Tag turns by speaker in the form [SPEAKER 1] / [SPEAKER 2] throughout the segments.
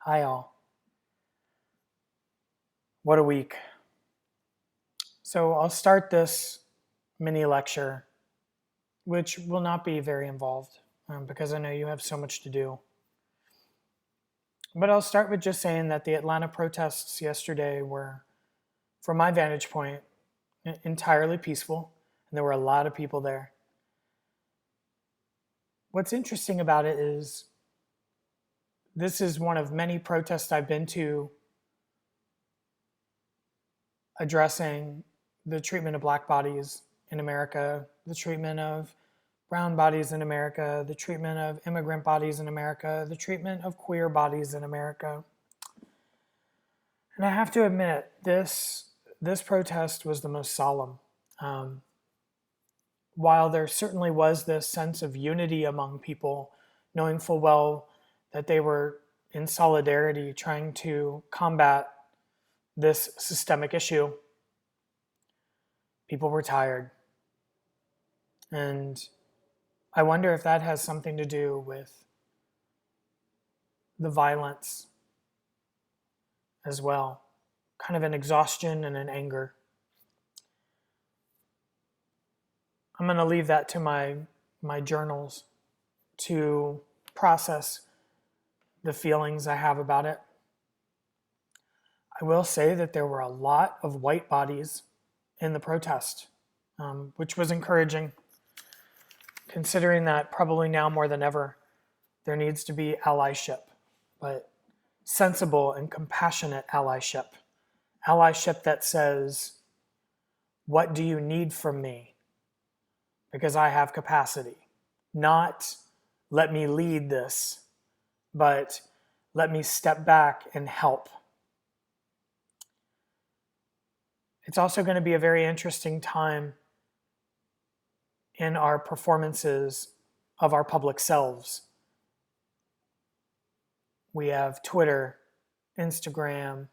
[SPEAKER 1] Hi, all. What a week. So, I'll start this mini lecture, which will not be very involved because I know you have so much to do. But I'll start with just saying that the Atlanta protests yesterday were, from my vantage point, entirely peaceful, and there were a lot of people there. What's interesting about it is this is one of many protests I've been to addressing the treatment of black bodies in America, the treatment of brown bodies in America, the treatment of immigrant bodies in America, the treatment of queer bodies in America. And I have to admit, this protest was the most solemn. While there certainly was this sense of unity among people, knowing full well that they were in solidarity trying to combat this systemic issue, people were tired. And I wonder if that has something to do with the violence as well, kind of an exhaustion and an anger. I'm going to leave that to my journals to process the feelings I have about it. I will say that there were a lot of white bodies in the protest, which was encouraging, considering that probably now more than ever, there needs to be allyship, but sensible and compassionate allyship. Allyship that says, what do you need from me? Because I have capacity. Not let me lead this, but let me step back and help. It's also going to be a very interesting time in our performances of our public selves. We have Twitter, Instagram,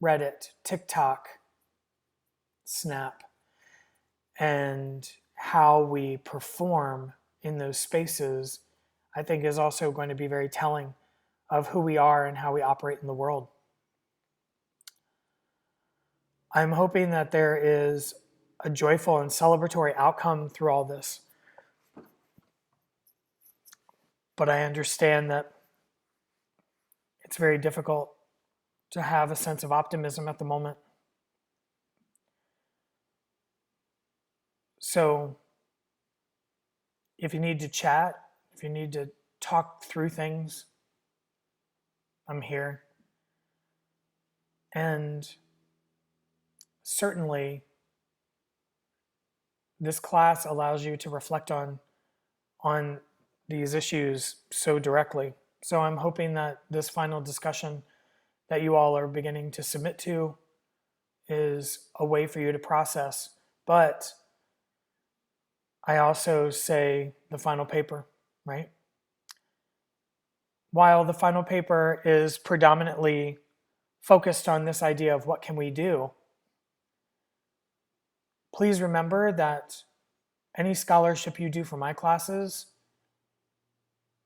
[SPEAKER 1] Reddit, TikTok, Snap, and how we perform in those spaces, I think, is also going to be very telling of who we are and how we operate in the world. I'm hoping that there is a joyful and celebratory outcome through all this. But I understand that it's very difficult to have a sense of optimism at the moment. So if you need to chat, if you need to talk through things, I'm here. And certainly, this class allows you to reflect on these issues so directly. So I'm hoping that this final discussion that you all are beginning to submit to is a way for you to process. But I also say the final paper, right? While the final paper is predominantly focused on this idea of what can we do, please remember that any scholarship you do for my classes,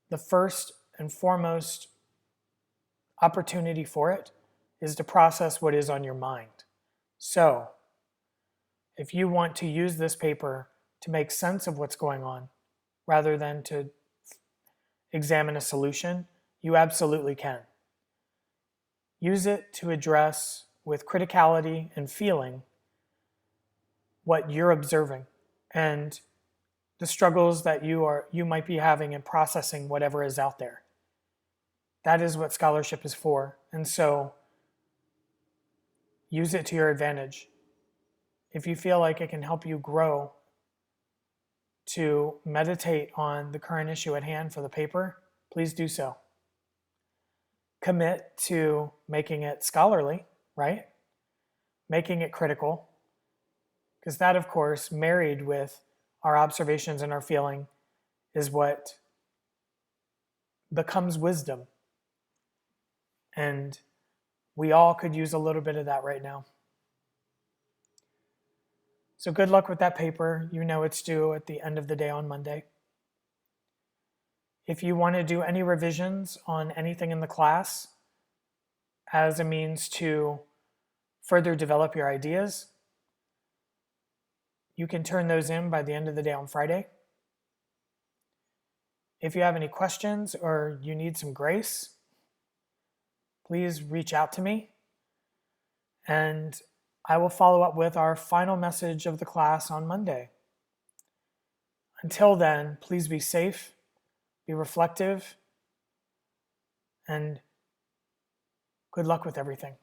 [SPEAKER 1] the first and foremost opportunity for it is to process what is on your mind. So, if you want to use this paper to make sense of what's going on, rather than to examine a solution, you absolutely can. Use it to address with criticality and feeling what you're observing and the struggles that you might be having in processing whatever is out there. That is what scholarship is for. And so use it to your advantage. If you feel like it can help you grow to meditate on the current issue at hand for the paper, please do so. Commit to making it scholarly, right? Making it critical. Because that, of course, married with our observations and our feeling, is what becomes wisdom. And we all could use a little bit of that right now. So good luck with that paper. You know it's due at the end of the day on Monday. If you want to do any revisions on anything in the class, as a means to further develop your ideas. You can turn those in by the end of the day on Friday. If you have any questions or you need some grace, please reach out to me, and I will follow up with our final message of the class on Monday. Until then, please be safe, be reflective, and good luck with everything.